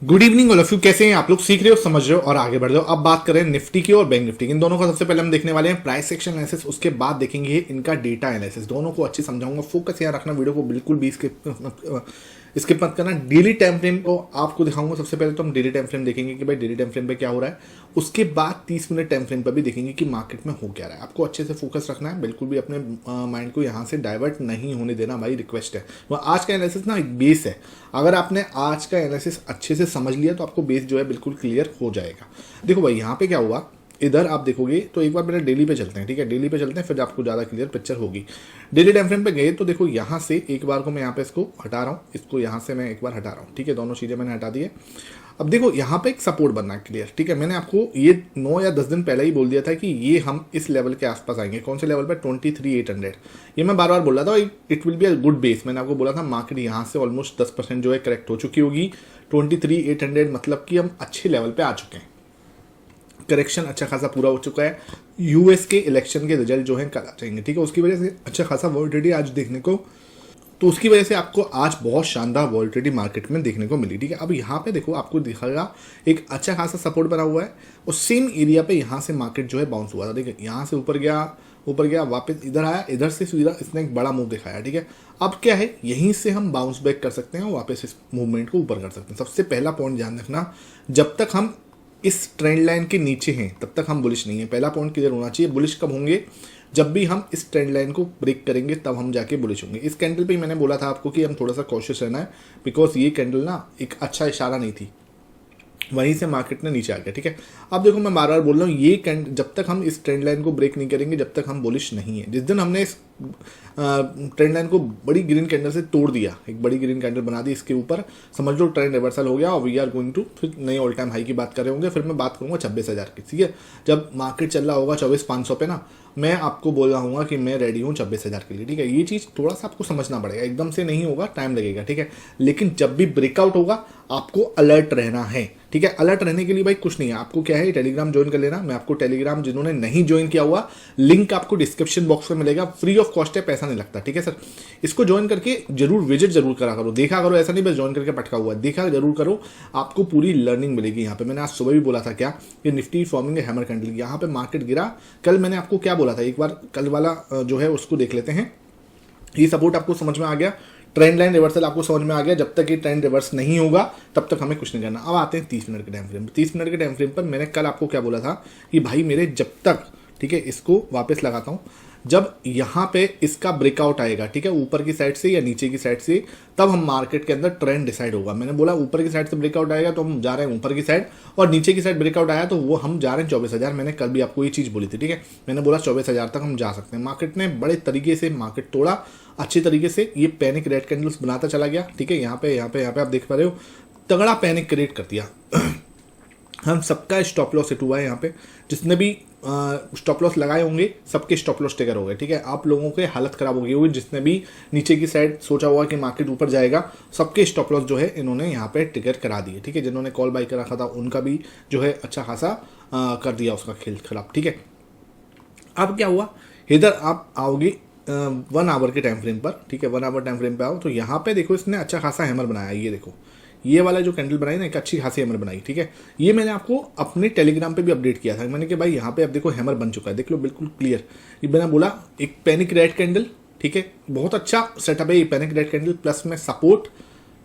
Good evening all of you. कैसे हैं आप लोग? सीख रहे हो, समझ रहे हो और आगे बढ़ रहे हो। अब बात करें निफ्टी की और बैंक निफ्टी की। इन दोनों का सबसे पहले हम देखने वाले हैं प्राइस एक्शन एनालिसिस, उसके बाद देखेंगे इनका डेटा एनालिसिस। दोनों को अच्छे समझाऊंगा। फोकस यहाँ रखना, वीडियो को बिल्कुल भी स्किप मत करना। डेली टाइम फ्रेम को आपको दिखाऊंगा। सबसे पहले तो हम डेली टाइम फ्रेम देखेंगे कि भाई डेली टाइम फ्रेम पे क्या हो रहा है। उसके बाद 30 मिनट टाइम फ्रेम पर भी देखेंगे कि मार्केट में हो क्या रहा है। आपको अच्छे से फोकस रखना है, बिल्कुल भी अपने माइंड को यहाँ से डाइवर्ट नहीं होने देना, भाई रिक्वेस्ट है। तो आज का एनालिसिस ना एक बेस है। अगर आपने आज का एनालिसिस अच्छे से समझ लिया तो आपको बेस जो है बिल्कुल क्लियर हो जाएगा। देखो भाई यहाँ पे क्या हुआ, इधर आप देखोगे तो एक बार मेरे डेली पे चलते हैं, ठीक है। डेली पे चलते हैं, फिर आपको ज़्यादा क्लियर पिक्चर होगी। डेली टाइम फ्रेम पे गए तो देखो यहाँ से एक बार को मैं यहाँ पे इसको हटा रहा हूँ, इसको यहाँ से मैं एक बार हटा रहा हूँ, ठीक है। दोनों चीज़ें मैंने हटा दी है। अब देखो यहाँ पे एक सपोर्ट बनना है क्लियर, ठीक है। मैंने आपको ये 9 या 10 दिन पहले ही बोल दिया था कि ये हम इस लेवल के आसपास आएंगे। कौन से लेवल पे? 23,800। ये मैं बार बार बोल रहा था, it will be a good base. मैंने आपको बोला था मार्केट यहाँ से ऑलमोस्ट 10% जो है करेक्ट हो चुकी होगी। 23,800 मतलब कि हम अच्छे लेवल पे आ चुके हैं। करेक्शन अच्छा खासा पूरा हो चुका है। यूएस के इलेक्शन के रिजल्ट जो है कल आ जाएंगे, ठीक है। उसकी वजह से अच्छा खासा वॉलिटिलिटी आज देखने को, तो उसकी वजह से आपको आज बहुत शानदार वॉलिटिलिटी मार्केट में देखने को मिली, ठीक है। अब यहाँ पे देखो आपको दिखाएगा एक अच्छा खासा सपोर्ट बना हुआ है और सेम एरिया पे यहाँ से मार्केट जो है बाउंस हुआ था, ठीक है। यहाँ से ऊपर गया वापस इधर आया, इधर से सीधा इसने एक बड़ा मूव दिखाया, ठीक है। अब क्या है, यहीं से हम बाउंस बैक कर सकते हैं और वापस इस मूवमेंट को ऊपर कर सकते हैं। सबसे पहला पॉइंट ध्यान रखना, जब तक हम इस ट्रेंड लाइन के नीचे हैं तब तक हम बुलिश नहीं है। पहला पॉइंट क्लियर होना चाहिए। बुलिश कब होंगे? जब भी हम इस ट्रेंड लाइन को ब्रेक करेंगे तब हम जाके बुलिश होंगे। इस कैंडल पे मैंने बोला था आपको कि हम थोड़ा सा कॉशियस रहना है, बिकॉज ये कैंडल ना एक अच्छा इशारा नहीं थी, वहीं से मार्केट ने नीचे आ गया, ठीक है। अब देखो मैं बार बार बोल रहा हूँ, ये जब तक हम इस ट्रेंड लाइन को ब्रेक नहीं करेंगे जब तक हम बुलिश नहीं है। जिस दिन हमने इस ट्रेंड लाइन को बड़ी ग्रीन कैंडल से तोड़ दिया, एक बड़ी ग्रीन कैंडल बना दी इसके ऊपर, समझ लो ट्रेंड रिवर्सल हो गया और वी आर गोइंग टू फिर नई ऑल टाइम हाई की बात कर रहे होंगे। फिर मैं बात करूंगा 26,000 की, ठीक है। जब मार्केट चल रहा होगा 24,500 पे ना, मैं आपको बोल रहा हूँ कि मैं रेडी हूँ 26,000 के लिए, ठीक है। ये चीज़ थोड़ा सा आपको समझना पड़ेगा, एकदम से नहीं होगा, टाइम लगेगा, ठीक है। लेकिन जब भी ब्रेकआउट होगा आपको अलर्ट रहना है, ठीक है। अलर्ट रहने के लिए भाई कुछ नहीं है, आपको क्या है, टेलीग्राम ज्वाइन कर लेना। मैं आपको टेलीग्राम, जिन्होंने नहीं ज्वाइन किया हुआ, लिंक आपको डिस्क्रिप्शन बॉक्स में मिलेगा, फ्री ऑफ कॉस्ट है, पैसा नहीं लगता, ठीक है सर। इसको ज्वाइन करके जरूर विजिट जरूर करा करो, देखा करो, ऐसा नहीं बस ज्वाइन करके पटका हुआ, देखा जरूर करो, आपको पूरी लर्निंग मिलेगी यहाँ पे। मैंने आज सुबह भी बोला था क्या, कि निफ्टी फॉर्मिंग हैमर कैंडल, यहाँ पे मार्केट गिरा। कल मैंने आपको क्या बोला था, एक बार कल वाला जो है उसको देख लेते हैं। ये सपोर्ट आपको समझ में आ गया, ट्रेंड लाइन रिवर्सल आपको समझ में आ गया। जब तक ये ट्रेंड रिवर्स नहीं होगा तब तक हमें कुछ नहीं करना। अब आते हैं 30 मिनट के टाइम फ्रेम। 30 मिनट के टाइम फ्रेम पर मैंने कल आपको क्या बोला था कि भाई मेरे जब तक, ठीक है, इसको वापस लगाता हूं, जब यहाँ पे इसका ब्रेकआउट आएगा, ठीक है, ऊपर की साइड से या नीचे की साइड से, तब हम मार्केट के अंदर ट्रेंड डिसाइड होगा। मैंने बोला ऊपर की साइड से ब्रेकआउट आएगा तो हम जा रहे हैं ऊपर की साइड, और नीचे की साइड ब्रेकआउट आया तो वो हम जा रहे हैं 24,000। मैंने कल भी आपको ये चीज़ बोली थी, ठीक है। मैंने बोला 24,000 तक हम जा सकते हैं। मार्केट ने बड़े तरीके से मार्केट तोड़ा, अच्छे तरीके से। ये पैनिक रेड कैंडल्स बनाता चला गया, ठीक है। यहाँ पे आप देख पा रहे हो, तगड़ा पैनिक क्रिएट कर दिया। हम सबका स्टॉप लॉस हिट हुआ है यहाँ पे। जिसने भी स्टॉप लॉस लगाए होंगे सबके स्टॉप लॉस टिकर हो गए, ठीक है। आप लोगों के हालत खराब हो गई होगी। जिसने भी नीचे की साइड सोचा हुआ कि मार्केट ऊपर जाएगा, सबके स्टॉप लॉस जो है इन्होंने यहाँ पे टिकर करा दिए, ठीक है। जिन्होंने कॉल बाई कर रखा था उनका भी जो है अच्छा खासा कर दिया उसका खेल खराब, ठीक है। अब क्या हुआ, इधर आप आओगे 1 आवर के टाइम फ्रेम पर, ठीक है। 1 आवर टाइम फ्रेम पे आओ तो यहाँ पे देखो इसने अच्छा खासा हैमर बनाया। ये देखो, ये वाला जो कैंडल बनाई ना, एक अच्छी खासी हैमर बनाई, ठीक है। ये मैंने आपको अपने टेलीग्राम पे भी अपडेट किया था। मैंने कि भाई यहाँ पे अब देखो हैमर बन चुका है, देख लो बिल्कुल क्लियर। ये मैंने बोला एक पैनिक रेड कैंडल, ठीक है, बहुत अच्छा सेटअप है ये पैनिक रेड कैंडल, प्लस में सपोर्ट,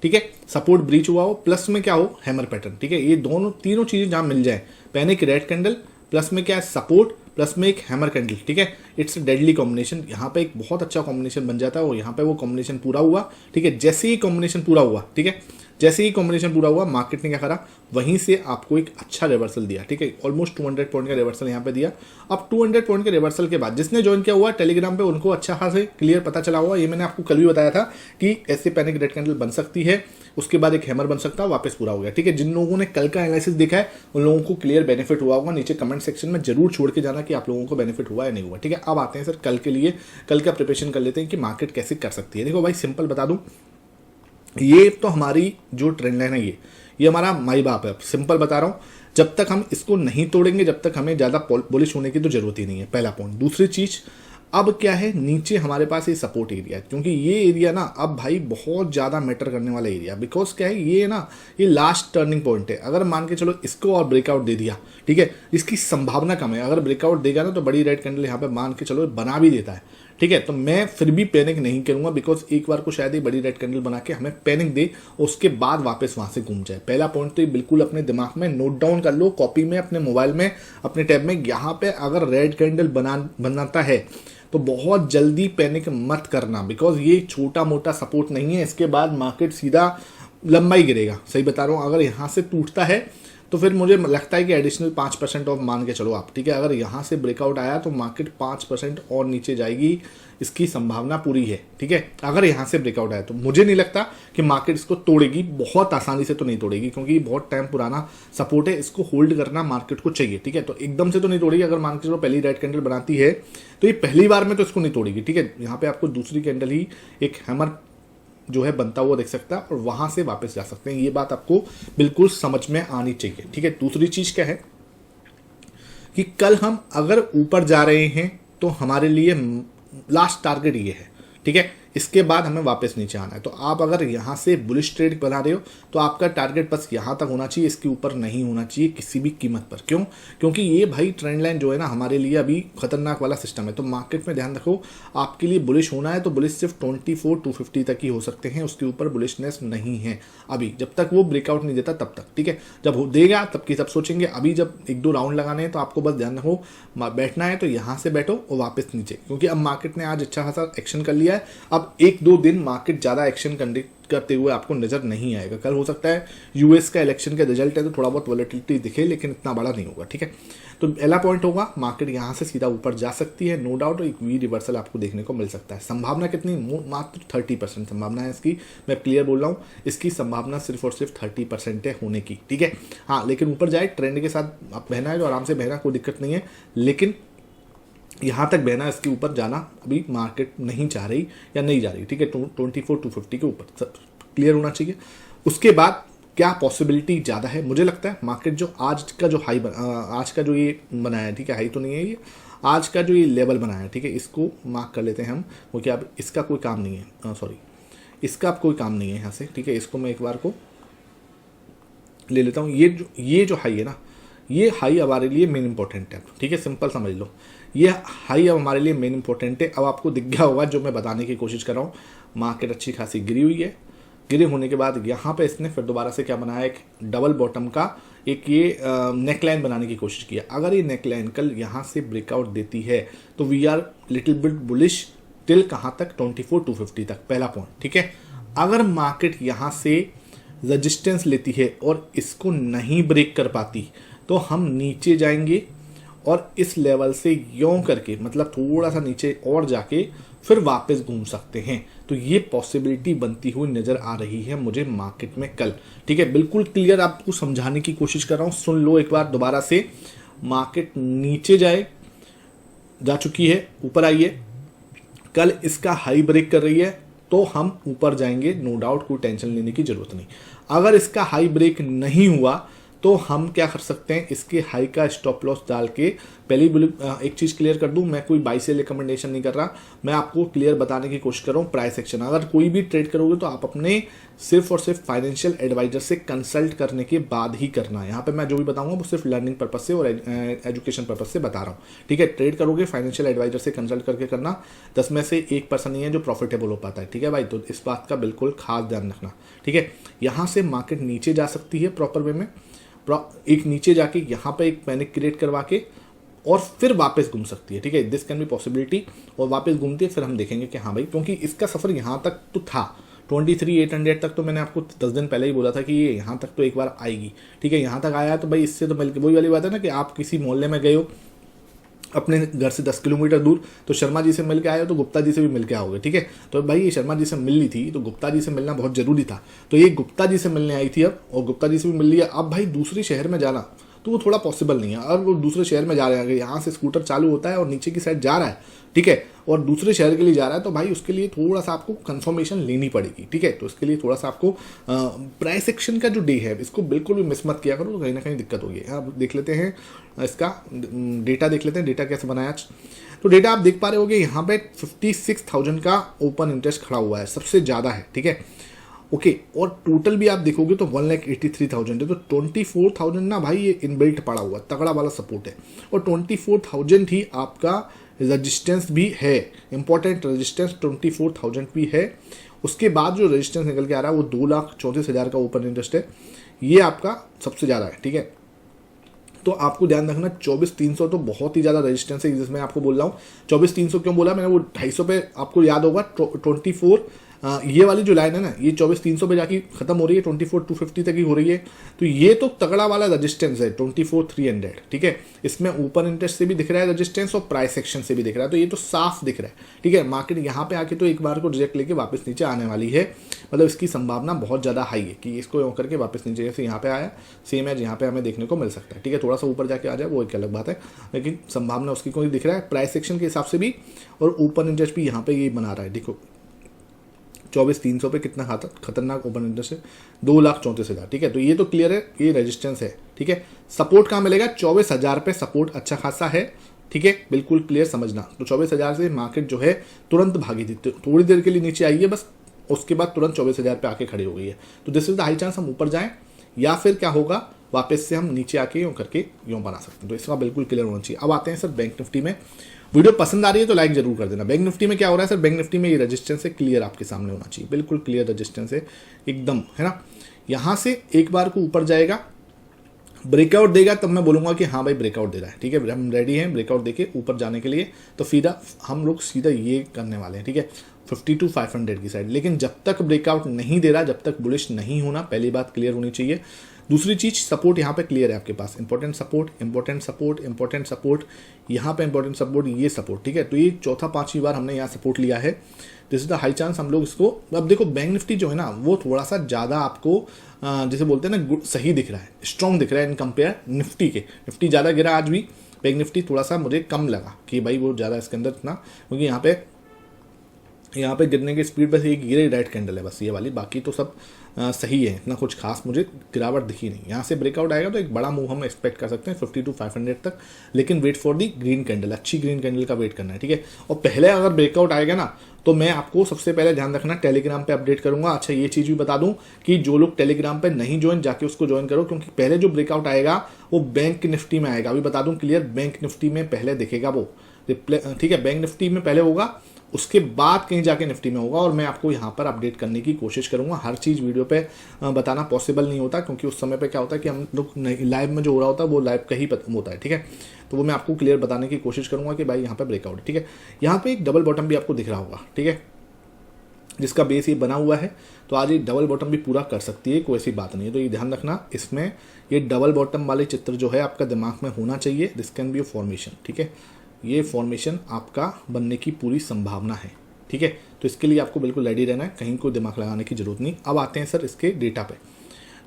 ठीक है, सपोर्ट ब्रीच हुआ हो, प्लस में क्या हो, हैमर पैटर्न, ठीक है। ये तीनों चीजें जहां मिल जाए, पैनिक रेड कैंडल प्लस में क्या है, सपोर्ट प्लस में एक हैमर कैंडल, ठीक है, इट्स डेडली कॉम्बिनेशन। यहाँ पे एक बहुत अच्छा कॉम्बिनेशन बन जाता है और यहाँ पे वो कॉम्बिनेशन पूरा हुआ, ठीक है। जैसे ही कॉम्बिनेशन पूरा हुआ, ठीक है, जैसे ही कॉम्बिनेशन पूरा हुआ, मार्केट ने क्या करा, वहीं से आपको एक अच्छा रिवर्सल दिया, ठीक है। ऑलमोस्ट 200 पॉइंट का रिवर्सल यहाँ पे दिया। अब 200 पॉइंट के रिवर्सल के बाद जिसने ज्वाइन किया हुआ टेलीग्राम पे, उनको अच्छा खासा क्लियर पता चला हुआ। ये मैंने आपको कल भी बताया था कि ऐसे पैनिक रेड कैंडल बन सकती है, उसके बाद एक हैमर बन सकता है, वापस पूरा हो गया, ठीक है। जिन लोगों ने कल का एनालिसिस देखा है उन लोगों को क्लियर बेनिफिट हुआ होगा। नीचे कमेंट सेक्शन में जरूर छोड़ के जाना कि आप लोगों को बेनिफिट हुआ या नहीं हुआ, ठीक है। अब आते हैं सर कल के लिए, कल का प्रिपरेशन कर लेते हैं कि मार्केट कैसे कर सकती है। देखो भाई सिंपल बता दूं, ये तो हमारी जो ट्रेंड लाइन है, ये हमारा माई बाप है। सिंपल बता रहा हूँ, जब तक हम इसको नहीं तोड़ेंगे जब तक हमें ज़्यादा बुलिश होने की तो जरूरत ही नहीं है, पहला पॉइंट। दूसरी चीज़, अब क्या है, नीचे हमारे पास ये सपोर्ट एरिया है, क्योंकि ये एरिया ना अब भाई बहुत ज़्यादा मैटर करने वाला एरिया, बिकॉज क्या है ये ना, ये लास्ट टर्निंग पॉइंट है। अगर मान के चलो इसको और ब्रेकआउट दे दिया, ठीक है, इसकी संभावना कम है, अगर ब्रेकआउट देगा ना तो बड़ी रेड कैंडल यहाँ पे मान के चलो बना भी देता है, ठीक है, तो मैं फिर भी पैनिक नहीं करूंगा, बिकॉज एक बार को शायद ये बड़ी रेड कैंडल बना के हमें पैनिक दे और उसके बाद वापस वहां से घूम जाए। पहला पॉइंट तो ये बिल्कुल अपने दिमाग में नोट डाउन कर लो, कॉपी में, अपने मोबाइल में, अपने टैब में। यहाँ पे अगर रेड कैंडल बनाता है तो बहुत जल्दी पैनिक मत करना, बिकॉज ये छोटा मोटा सपोर्ट नहीं है। इसके बाद मार्केट सीधा लंबाई गिरेगा, सही बता रहा हूँ। अगर यहाँ से टूटता है तो फिर मुझे लगता है कि एडिशनल 5% ऑफ मान के चलो आप, ठीक है। अगर यहाँ से ब्रेकआउट आया तो मार्केट 5% और नीचे जाएगी, इसकी संभावना पूरी है, ठीक है। अगर यहाँ से ब्रेकआउट आया तो मुझे नहीं लगता कि मार्केट इसको तोड़ेगी, बहुत आसानी से तो नहीं तोड़ेगी, क्योंकि बहुत टाइम पुराना सपोर्ट है, इसको होल्ड करना मार्केट को चाहिए, ठीक है। तो एकदम से तो नहीं तोड़ेगी। अगर मान के चलो पहली रेड कैंडल बनाती है तो ये पहली बार में तो इसको नहीं तोड़ेगी, ठीक है। यहाँ पे आपको दूसरी कैंडल ही एक हैमर जो है बनता हुआ देख सकता है और वहां से वापस जा सकते हैं। ये बात आपको बिल्कुल समझ में आनी चाहिए, ठीक है। दूसरी चीज क्या है कि कल हम अगर ऊपर जा रहे हैं तो हमारे लिए लास्ट टारगेट ये है, ठीक है। इसके बाद हमें वापस नीचे आना है। तो आप अगर यहाँ से बुलिश ट्रेड बना रहे हो तो आपका टारगेट बस यहाँ तक होना चाहिए, इसके ऊपर नहीं होना चाहिए किसी भी कीमत पर। क्यों? क्योंकि ये भाई ट्रेंड लाइन जो है ना हमारे लिए अभी खतरनाक वाला सिस्टम है। तो मार्केट में ध्यान रखो, आपके लिए बुलिश होना है तो बुलिश सिर्फ 24,250 तक ही हो सकते हैं, उसके ऊपर बुलिशनेस नहीं है अभी, जब तक वो ब्रेकआउट नहीं देता तब तक, ठीक है। जब वो देगा तब की तब सोचेंगे। अभी जब 1-2 राउंड लगाने हैं तो आपको बस ध्यान रखो, बैठना है तो यहाँ से बैठो और वापस नीचे, क्योंकि अब मार्केट ने आज अच्छा खासा एक्शन कर लिया है। अब 1-2 दिन मार्केट ज्यादा एक्शन करते हुए आपको नजर नहीं आएगा। कल हो सकता है यूएस का इलेक्शन का रिजल्ट है तो थोड़ा बहुत वॉलेटिलिटी दिखे, लेकिन इतना बड़ा नहीं होगा, ठीक है। तो पहला पॉइंट होगा, मार्केट यहां से सीधा ऊपर जा सकती है, नो डाउट। एक वी रिवर्सल आपको देखने को मिल सकता है। संभावना कितनी? मात्र 30% संभावना है इसकी, मैं क्लियर बोल रहा हूँ। इसकी संभावना सिर्फ और सिर्फ 30% है होने की, ठीक है। हाँ, लेकिन ऊपर जाए ट्रेंड के साथ आप बहना है तो आराम से बहना, कोई दिक्कत नहीं है, लेकिन यहाँ तक बहना, इसके ऊपर जाना अभी मार्केट नहीं चाह रही या नहीं जा रही, ठीक है। 24,250 के ऊपर क्लियर होना चाहिए। उसके बाद क्या पॉसिबिलिटी ज़्यादा है? मुझे लगता है मार्केट जो आज का जो हाई आज का जो ये बनाया है, ठीक है, हाई तो नहीं है ये, आज का जो ये लेवल बनाया है, ठीक है, इसको मार्क कर लेते हैं हम, क्योंकि अब इसका कोई काम नहीं है, सॉरी इसका अब कोई काम नहीं है यहाँ से, ठीक है। इसको मैं एक बार को ले लेता हूँ। ये जो हाई है ना, ये हाई हमारे लिए मेन इंपॉर्टेंट है, ठीक है, सिंपल समझ लो। ये हाई अब हमारे लिए मेन इंपॉर्टेंट है। अब आपको दिख गया होगा जो मैं बताने की कोशिश कर रहा हूँ, मार्केट अच्छी खासी गिरी हुई है। गिरे होने के बाद यहाँ पे इसने फिर दोबारा से क्या बनाया, एक डबल बॉटम का एक ये नेकलाइन बनाने की कोशिश किया। अगर ये नेकलाइन कल यहाँ से ब्रेकआउट देती है तो we are little bit bullish till कहाँ तक? 24,250 तक, पहला पॉइंट, ठीक है। अगर मार्केट यहाँ से रेजिस्टेंस लेती है और इसको नहीं ब्रेक कर पाती तो हम नीचे जाएंगे और इस लेवल से यों करके, मतलब थोड़ा सा नीचे और जाके फिर वापस घूम सकते हैं। तो ये पॉसिबिलिटी बनती हुई नजर आ रही है मुझे मार्केट में कल, ठीक है। बिल्कुल क्लियर आपको समझाने की कोशिश कर रहा हूं, सुन लो एक बार दोबारा से। मार्केट नीचे जा चुकी है, ऊपर आई है, कल इसका हाई ब्रेक कर रही है तो हम ऊपर जाएंगे, नो डाउट, कोई टेंशन लेने की जरूरत नहीं। अगर इसका हाई ब्रेक नहीं हुआ तो हम क्या कर सकते हैं, इसके हाई का स्टॉप लॉस डाल के, पहली एक चीज क्लियर कर दूं, मैं कोई बाई सेल रिकमेंडेशन नहीं कर रहा, मैं आपको क्लियर बताने की कोशिश कर रहा हूं प्राइस एक्शन। अगर कोई भी ट्रेड करोगे तो आप अपने सिर्फ और सिर्फ फाइनेंशियल एडवाइजर से कंसल्ट करने के बाद ही करना है। यहाँ पे मैं जो भी बताऊंगा वो सिर्फ लर्निंग पर्पज से और एजुकेशन पर्पज से बता रहा हूँ, ठीक है। ट्रेड करोगे फाइनेंशियल एडवाइजर से कंसल्ट करके करना। 10 में से 1% ही है जो प्रॉफिटेबल हो पाता है, ठीक है भाई। तो इस बात का बिल्कुल खास ध्यान रखना, ठीक है। यहाँ से मार्केट नीचे जा सकती है प्रॉपर वे में, एक नीचे जाके यहाँ पे एक पैनिक क्रिएट करवा के और फिर वापस घूम सकती है, ठीक है। This can be possibility. और वापस घूमती है फिर हम देखेंगे कि हाँ भाई, क्योंकि इसका सफर यहाँ तक तो था, 23,800 तक तो मैंने आपको 10 दिन पहले ही बोला था कि ये यहाँ तक तो एक बार आएगी, ठीक है। यहाँ तक आया तो भाई इससे तो मिल के वही वाली बात है ना कि आप किसी मोहल्ले में गए हो अपने घर से 10 किलोमीटर दूर, तो शर्मा जी से मिल के आए हो तो गुप्ता जी से भी मिल के आओगे, ठीक है। तो भाई ये शर्मा जी से मिल ली थी तो गुप्ता जी से मिलना बहुत जरूरी था, तो ये गुप्ता जी से मिलने आई थी अब, और गुप्ता जी से भी मिल लिया। अब भाई दूसरे शहर में जाना तो वो थोड़ा पॉसिबल नहीं है। और वो दूसरे शहर में जा रहे हैं, यहाँ से स्कूटर चालू होता है और नीचे की साइड जा रहा है, ठीक है, और दूसरे शहर के लिए जा रहा है तो भाई उसके लिए थोड़ा सा आपको कंफर्मेशन लेनी पड़ेगी, ठीक है। तो इसके लिए थोड़ा सा आपको प्राइस एक्शन का जो डे है इसको बिल्कुल भी मिस मत किया करो, तो कहीं ना कहीं दिक्कत होगी। अब देख लेते हैं इसका डेटा, देख लेते हैं डेटा कैसे बनाया आज। तो डेटा आप देख पा रहे होगे यहाँ पे 56,000 का ओपन इंटरेस्ट खड़ा हुआ है, सबसे ज़्यादा है, ठीक है। ओके, और टोटल भी आप देखोगे तो 1,83,000 है, तो 24,000 ना भाई ये इनबिल्ट पड़ा हुआ तगड़ा वाला सपोर्ट है, और 24,000 ही आपका रेजिस्टेंस भी है, इंपॉर्टेंट रेजिस्टेंस 24,000 भी है। उसके बाद जो रेजिस्टेंस निकल के आ रहा है वो 2,34,000 का ओपन इंटरेस्ट है, ये आपका सबसे ज़्यादा है, ठीक है। तो आपको ध्यान रखना 24,300 तो बहुत ही ज़्यादा रेजिस्टेंस है, जिसमें आपको बोल रहा हूँ 24,300 क्यों बोला मैंने, वो 250 पे आपको याद होगा 24 ये वाली जो लाइन है ना, ये 24,300 पे जाके खत्म हो रही है, 24,250 तक ही हो रही है। तो ये तो तगड़ा वाला रजिस्टेंस है 24,300, ठीक है। इसमें ओपन इंटरेस्ट से भी दिख रहा है रजिस्टेंस और प्राइस एक्शन से भी दिख रहा है, तो ये तो साफ दिख रहा है, ठीक है। मार्केट यहाँ पे आके तो एक बार को रिजेक्ट लेके वापस नीचे आने वाली है, मतलब इसकी संभावना बहुत ज़्यादा हाई है कि इसको यूँ करके वापस नीचे जैसे यहाँ पे आया सेम है यहाँ पे हमें देखने को मिल सकता है, ठीक है। थोड़ा सा ऊपर जाके आ जाए वो एक अलग बात है, लेकिन संभावना उसकी कोई दिख रहा है प्राइस एक्शन के हिसाब से भी, और ओपन इंटरेस्ट भी यहाँ पे ये बना रहा है। देखो 24,300 पे कितना खतरनाक ओपन इंटरेस्ट है, 2,34,000, ठीक है। तो ये तो क्लियर है, ये रेजिस्टेंस है, ठीक है। सपोर्ट कहाँ मिलेगा, 24,000 पे सपोर्ट अच्छा खासा है, ठीक है, बिल्कुल क्लियर समझना। तो 24,000 से मार्केट जो है तुरंत भागी थी, थोड़ी देर के लिए नीचे आई है बस, उसके बाद तुरंत 24,000 पे आके खड़ी हो गई है। तो this is the high chance हम ऊपर जाएं, या फिर क्या होगा वापस से हम नीचे आके यूँ करके यूँ बना सकते हैं। तो इसका बिल्कुल क्लियर होना चाहिए। अब आते हैं सर बैंक निफ्टी में। वीडियो पसंद आ रही है तो लाइक जरूर कर देना। बैंक निफ्टी में क्या हो रहा है सर, बैंक निफ्टी में ये रेजिस्टेंस है क्लियर आपके सामने होना चाहिए, बिल्कुल क्लियर रेजिस्टेंस है एकदम, है ना। यहाँ से एक बार को ऊपर जाएगा, ब्रेकआउट देगा, तब मैं बोलूंगा कि हाँ भाई ब्रेकआउट दे रहा है, ठीक है। हम रेडी हैं ब्रेकआउट देके ऊपर जाने के लिए, तो सीधा हम लोग सीधा ये करने वाले हैं, ठीक है, 52,500 की साइड। लेकिन जब तक ब्रेकआउट नहीं दे रहा, जब तक बुलिश नहीं होना, पहली बात क्लियर होनी चाहिए। दूसरी चीज, सपोर्ट यहाँ पे क्लियर है आपके पास, important support, important support, important support, यहाँ पे इंपॉर्टेंट सपोर्ट, ये सपोर्ट, ठीक है। तो ये चौथा पांचवी बार हमने यहाँ सपोर्ट लिया है, this is the high chance हम लोग इसको। अब देखो बैंक निफ्टी जो है ना वो थोड़ा सा ज़्यादा आपको जैसे बोलते हैं ना सही दिख रहा है, स्ट्रॉन्ग दिख रहा है इन कंपेयर निफ्टी के। निफ्टी ज़्यादा गिरा आज भी, बैंक निफ्टी थोड़ा सा मुझे कम लगा कि भाई वो ज़्यादा इसके अंदर इतना, क्योंकि यहाँ पे गिरने की स्पीड बस एक गिरे रेड कैंडल है बस ये वाली, बाकी तो सब सही है, इतना कुछ खास मुझे गिरावट दिखी नहीं। यहाँ से ब्रेकआउट आएगा तो एक बड़ा मूव हम एक्सपेक्ट कर सकते हैं 52,500 तक, लेकिन wait for the green candle, अच्छी ग्रीन कैंडल का वेट करना है, ठीक है। और पहले अगर ब्रेकआउट आएगा ना तो मैं आपको सबसे पहले ध्यान रखना टेलीग्राम पे अपडेट करूंगा। अच्छा ये चीज़ भी बता दूं कि जो लोग टेलीग्राम पे नहीं ज्वाइन, जाके उसको ज्वाइन करो, क्योंकि पहले जो ब्रेकआउट आएगा वो बैंक निफ्टी में आएगा। अभी बता दूं क्लियर, बैंक निफ्टी में पहले दिखेगा वो, ठीक है, बैंक निफ्टी में पहले होगा, उसके बाद कहीं जाके निफ्टी में होगा, और मैं आपको यहाँ पर अपडेट करने की कोशिश करूंगा। हर चीज़ वीडियो पे बताना पॉसिबल नहीं होता, क्योंकि उस समय पे क्या होता है कि हम लोग लाइव में जो हो रहा होता है वो लाइव का ही होता है, ठीक है। तो वो मैं आपको क्लियर बताने की कोशिश करूंगा कि भाई यहाँ पे ब्रेकआउट है, ठीक है। यहाँ पे एक डबल बॉटम भी आपको दिख रहा होगा, ठीक है, जिसका बेस ये बना हुआ है, तो आज ये डबल बॉटम भी पूरा कर सकती है, कोई ऐसी बात नहीं है। तो ये ध्यान रखना, इसमें ये डबल बॉटम वाले चित्र जो है आपका दिमाग में होना चाहिए। This can be a formation, ठीक है, ये फॉर्मेशन आपका बनने की पूरी संभावना है, ठीक है। तो इसके लिए आपको बिल्कुल रेडी रहना है, कहीं कोई दिमाग लगाने की जरूरत नहीं। अब आते हैं सर इसके डेटा पे,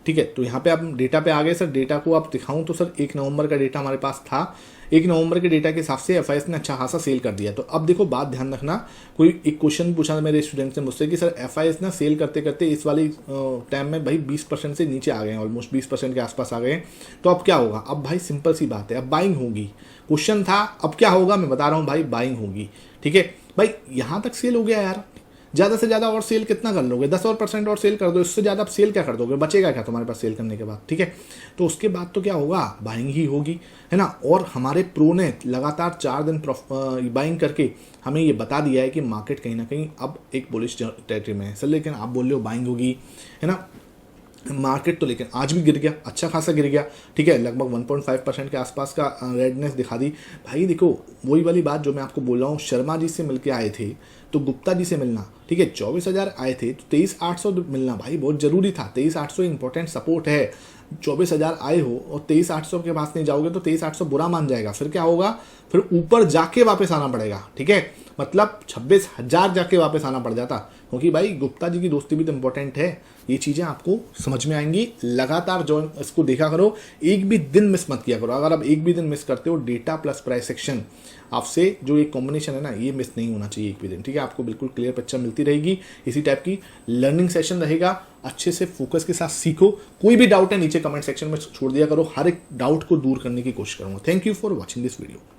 ठीक है। तो यहाँ पे आप डेटा पे आ गए सर। डेटा को आप दिखाऊं तो सर 1 नवंबर का डेटा हमारे पास था, 1 नवंबर के डेटा के हिसाब से एफआईएस ने अच्छा खासा सेल कर दिया। तो अब देखो बात ध्यान रखना, कोई एक क्वेश्चन पूछा मेरे स्टूडेंट ने मुझसे कि सर एफआईएस ना सेल करते करते इस वाली टाइम में भाई 20% से नीचे आ गए हैं, ऑलमोस्ट 20% के आसपास आ गए हैं, तो अब क्या होगा। अब भाई सिंपल सी बात है, अब बाइंग होगी। क्वेश्चन था अब क्या होगा, मैं बता रहा हूँ भाई, बाइंग होगी, ठीक है। भाई यहाँ तक सेल हो गया यार, ज़्यादा से ज़्यादा और सेल कितना कर लोगे, 10% और सेल कर दो, इससे ज़्यादा आप सेल क्या कर दोगे, बचेगा क्या तुम्हारे पास सेल करने के बाद, ठीक है। तो उसके बाद तो क्या होगा, बाइंग ही होगी, है ना। और हमारे प्रो ने लगातार 4 दिन बाइंग करके हमें ये बता दिया है कि मार्केट कहीं ना कहीं अब एक बुलिश टेरिटरी में है सर। लेकिन आप बोल रहे हो बाइंग होगी, है ना, मार्केट तो लेकिन आज भी गिर गया, अच्छा खासा गिर गया, ठीक है, लगभग 1.5% के आसपास का रेडनेस दिखा दी। भाई देखो वही वाली बात जो मैं आपको बोल रहा हूँ, शर्मा जी से मिलके आए थे तो गुप्ता जी से मिलना, ठीक है, 24,000 आए थे तो 23,800 मिलना भाई बहुत जरूरी था। 23,800 इंपॉर्टेंट सपोर्ट है, 24,000 आए हो और 23,800 के पास नहीं जाओगे तो 23,800 बुरा मान जाएगा, फिर क्या होगा, फिर ऊपर जाके वापस आना पड़ेगा, ठीक है। मतलब 26,000 जाके वापस आना पड़ जाता, क्योंकि भाई गुप्ता जी की दोस्ती भी तो इंपॉर्टेंट है। ये चीज़ें आपको समझ में आएंगी, लगातार जो इसको देखा करो, एक भी दिन मिस मत किया करो। अगर आप एक भी दिन मिस करते हो, डेटा प्लस प्राइस एक्शन आपसे जो एक कॉम्बिनेशन है ना, ये मिस नहीं होना चाहिए एक भी दिन, ठीक है। आपको बिल्कुल क्लियर पिक्चर मिलती रहेगी, इसी टाइप की लर्निंग सेशन रहेगा। अच्छे से फोकस के साथ सीखो। कोई भी डाउट है नीचे कमेंट सेक्शन में छोड़ दिया करो, हर एक डाउट को दूर करने की कोशिश करूंगा। Thank you for watching this video.